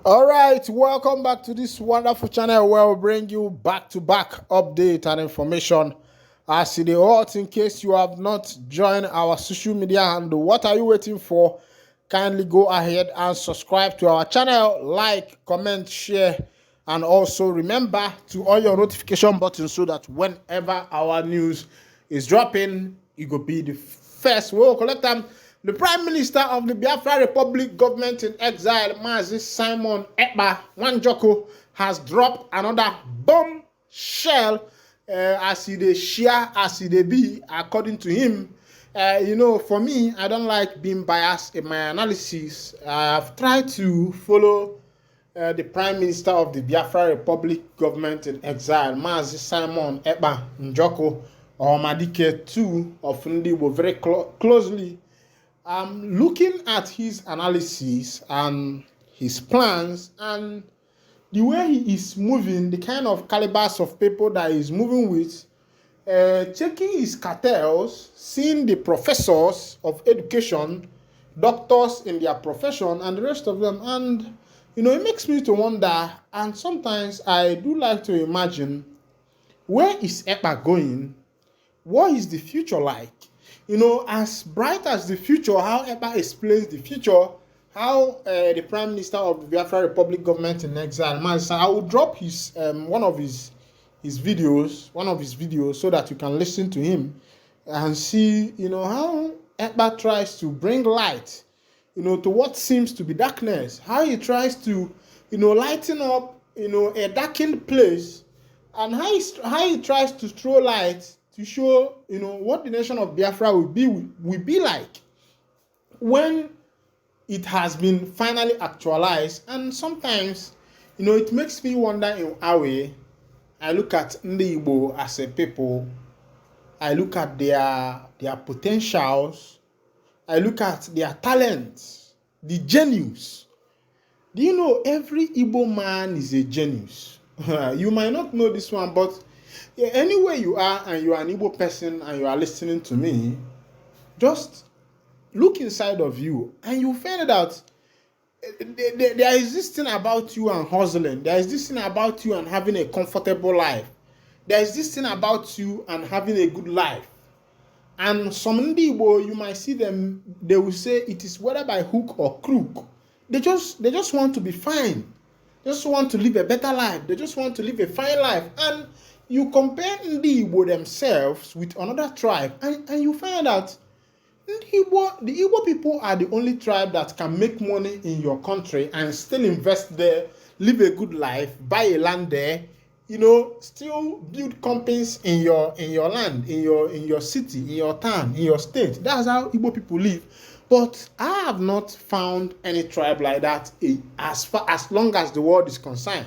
All right, welcome back to this wonderful channel where we bring you back-to-back update and information as it is hot. In case you have not joined our social media handle, what are you waiting for? Kindly go ahead and subscribe to our channel, like, comment, share, and also remember to on your notification button so that whenever our news is dropping, you go be the first. We'll collect them. The Prime Minister of the Biafra Republic government in exile, Mazi Simon Ekpa Wanjoko, has dropped another bombshell as he dey share, as he dey be, according to him. For me, I don't like being biased in my analysis. I've tried to follow the Prime Minister of the Biafra Republic government in exile, Mazi Simon Ekpa Njoko, or Madike II of Ndibo, very closely. Looking at his analysis and his plans and the way he is moving, the kind of calibers of people that he's moving with, checking his cartels, seeing the professors of education, doctors in their profession, and the rest of them. And, it makes me to wonder, and sometimes I do like to imagine, where is Ekpa going? What is the future like? As bright as the future, how Ekpa explains the future, how the Prime Minister of the Biafra Republic government in exile, I will drop his one of his videos, so that you can listen to him and see, how Ekpa tries to bring light, to what seems to be darkness, how he tries to, lighten up, a darkened place, and how he tries to throw light to show, what the nation of Biafra will be like when it has been finally actualized. And sometimes, it makes me wonder in a way. I look at Igbo as a people. I look at their potentials. I look at their talents, the genius. Do you know every Igbo man is a genius? You might not know this one, but anywhere you are and you are an Igbo person and you are listening to me, just look inside of you and you find out there is this thing about you and hustling. There is this thing about you and having a comfortable life. There is this thing about you and having a good life. And some Igbo, you might see them, they will say it is whether by hook or crook. They just want to be fine. They just want to live a better life. They just want to live a fine life. And you compare the Igbo themselves with another tribe, and you find out the Igbo people are the only tribe that can make money in your country and still invest there, live a good life, buy a land there, still build companies in your land, in your city, in your town, in your state. That's how Igbo people live. But I have not found any tribe like that as long as the world is concerned.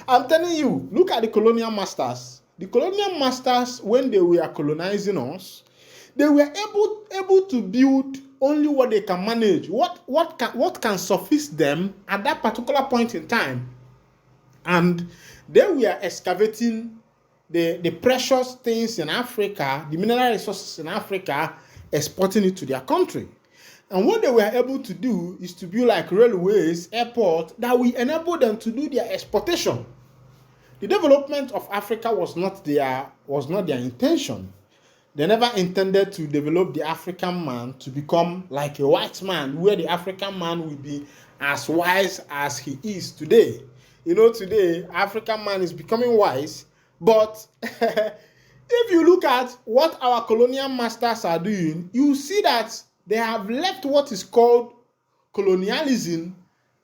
I'm telling you, look at the colonial masters. The colonial masters, when they were colonizing us, they were able to build only what they can manage, what can suffice them at that particular point in time. And they were excavating the precious things in Africa, the mineral resources in Africa, exporting it to their country. And what they were able to do is to build like railways, airports that will enable them to do their exportation. The development of Africa was not their intention. They never intended to develop the African man to become like a white man, where the African man will be as wise as he is today. Today, African man is becoming wise, but if you look at what our colonial masters are doing, you see that they have left what is called colonialism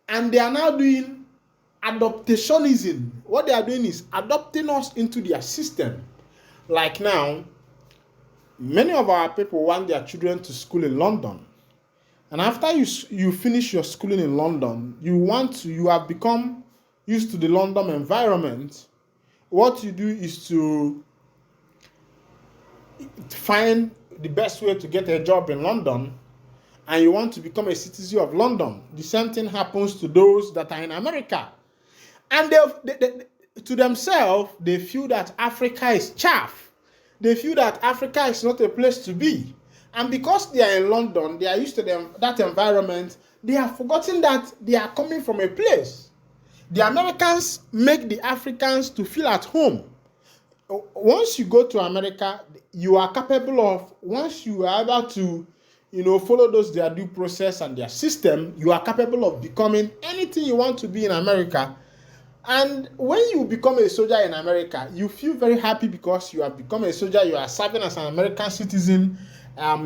and they are now doing adaptationism. What they are doing is adopting us into their system. Like now, many of our people want their children to school in London. And after you finish your schooling in London, you have become used to the London environment. What you do is to find the best way to get a job in London, and you want to become a citizen of London. The same thing happens to those that are in America. And they to themselves, they feel that Africa is chaff. They feel that Africa is not a place to be. And because they are in London, they are used to that environment, they have forgotten that they are coming from a place. The Americans make the Africans to feel at home. Once you go to America, you are capable of, once you are able to, follow their due process and their system, you are capable of becoming anything you want to be in America. And when you become a soldier in America, you feel very happy because you have become a soldier, you are serving as an American citizen,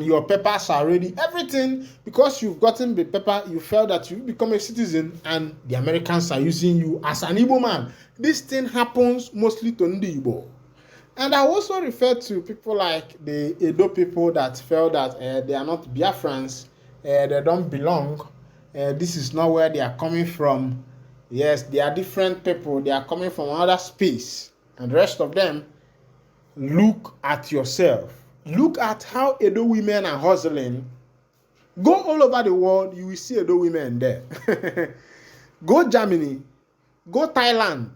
your papers are ready, everything, because you've gotten the paper, you felt that you've become a citizen and the Americans are using you as an Igbo man. This thing happens mostly to Ndi Igbo. And I also refer to people like the Edo people that felt that they are not Biafrans, they don't belong, this is not where they are coming from. Yes, they are different people, they are coming from another space. And the rest of them, look at yourself. Look at how Edo women are hustling. Go all over the world, you will see Edo women there. Go Germany, go Thailand,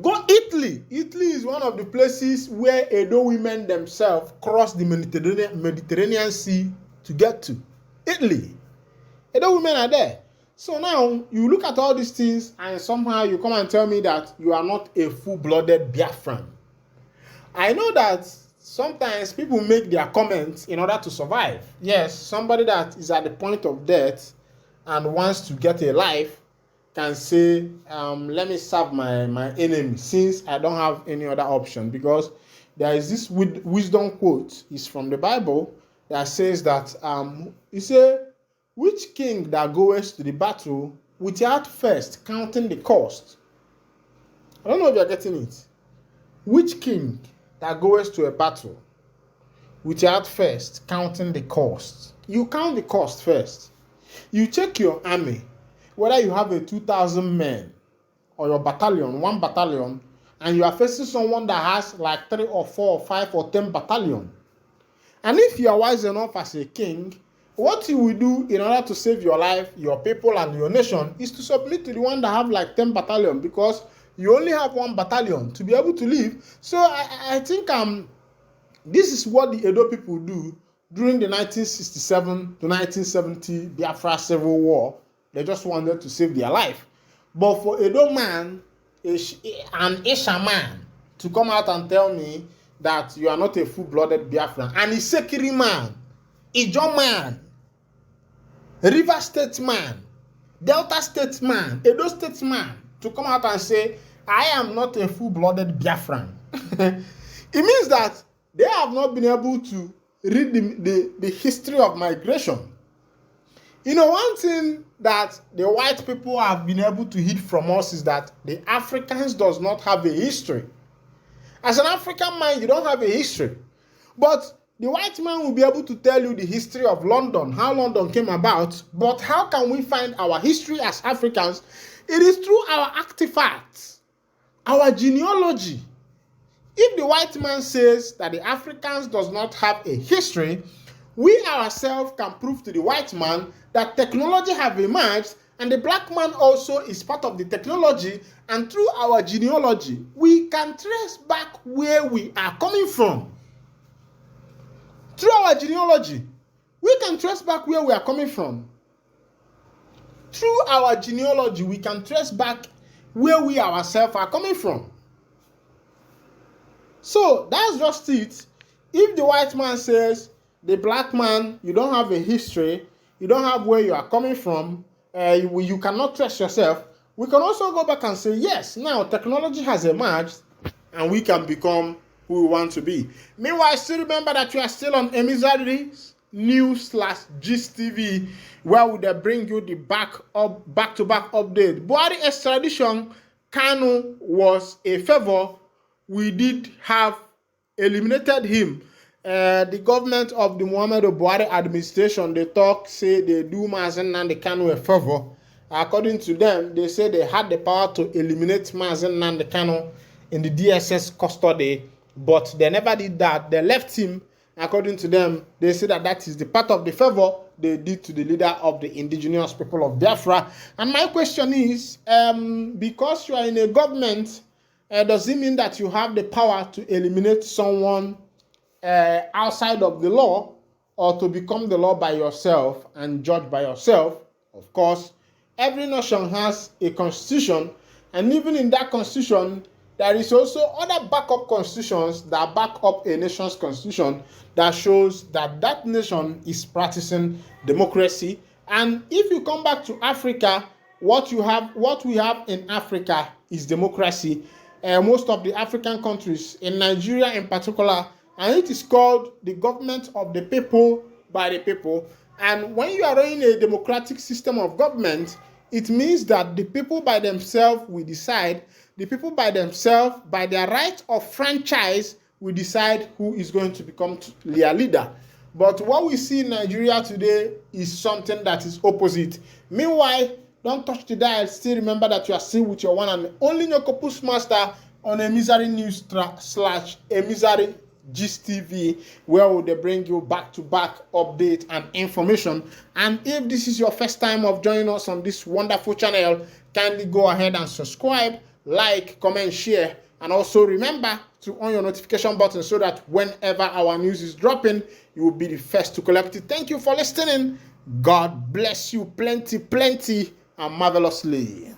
go Italy. Italy is one of the places where Edo women themselves cross the Mediterranean Sea to get to. Italy. Edo women are there. So now, you look at all these things and somehow you come and tell me that you are not a full-blooded Biafran. I know that sometimes people make their comments in order to survive. Yes, somebody that is at the point of death and wants to get a life can say, let me serve my enemy since I don't have any other option. Because there is this wisdom quote, it's from the Bible, that says that, it says, which king that goeth to the battle without first counting the cost? I don't know if you're getting it. Which king that goeth to a battle without first counting the cost? You count the cost first. You check your army, whether you have a 2,000 men or your battalion, 1 battalion, and you are facing someone that has like 3 or 4 or 5 or 10 battalion. And if you are wise enough as a king, what you will do in order to save your life, your people, and your nation is to submit to the one that have like 10 battalion, because you only have 1 battalion to be able to live. So I think this is what the Edo people do during the 1967 to 1970 Biafra Civil War. They just wanted to save their life. But for Edo man, an Isha man, to come out and tell me that you are not a full-blooded Biafran, and a Sekiri man, Ijo man, River State man, Delta State man, Edo State man, to come out and say, I am not a full-blooded Biafran. It means that they have not been able to read the history of migration. One thing that the white people have been able to hid from us is that the Africans does not have a history. As an African man, you don't have a history. But the white man will be able to tell you the history of London, how London came about. But how can we find our history as Africans? It is through our artifacts, our genealogy. If the white man says that the Africans does not have a history, we ourselves can prove to the white man that technology have emerged, and the black man also is part of the technology, and through our genealogy, we can trace back where we are coming from. Through our genealogy, we can trace back where we are coming from. Through our genealogy, we can trace back where we ourselves are coming from. So that's just it. If the white man says, the black man, you don't have a history, you don't have where you are coming from, you cannot trust yourself, we can also go back and say, yes, now technology has emerged and we can become who we want to be. Meanwhile, still remember that you are still on Emizari's News/Gist TV, where we bring you the back-to-back update. Buhari extradition, Kanu was a favor. We did have eliminated him. The government of the Muhammadu Buhari administration, they say they do Mazen Nnamdi Kanu a favor. According to them, they say they had the power to eliminate Mazen Nnamdi Kanu in the DSS custody, but they never did that. They left him. According to them, they say that is the part of the favor they did to the leader of the indigenous people of Biafra. And my question is, because you are in a government, does it mean that you have the power to eliminate someone outside of the law, or to become the law by yourself and judge by yourself? Of course, every nation has a constitution, and even in that constitution, there is also other backup constitutions that back up a nation's constitution that shows that that nation is practicing democracy. And if you come back to Africa, what we have in Africa is democracy. Most of the African countries, in Nigeria in particular, and it is called the government of the people by the people. And when you are running a democratic system of government, it means that the people by themselves will decide. The people by themselves, by their right of franchise, will decide who is going to become their leader. But what we see in Nigeria today is something that is opposite. Meanwhile, don't touch the dial. Still remember that you are still with your one and only Nyokopus Master on a Misery News / a Misery Gist TV, where they bring you back-to-back update and information. And if this is your first time of joining us on this wonderful channel, kindly go ahead and subscribe, like, comment, share, and also remember to on your notification button so that whenever our news is dropping, you will be the first to collect it. Thank you for listening. God bless you plenty, and marvelously.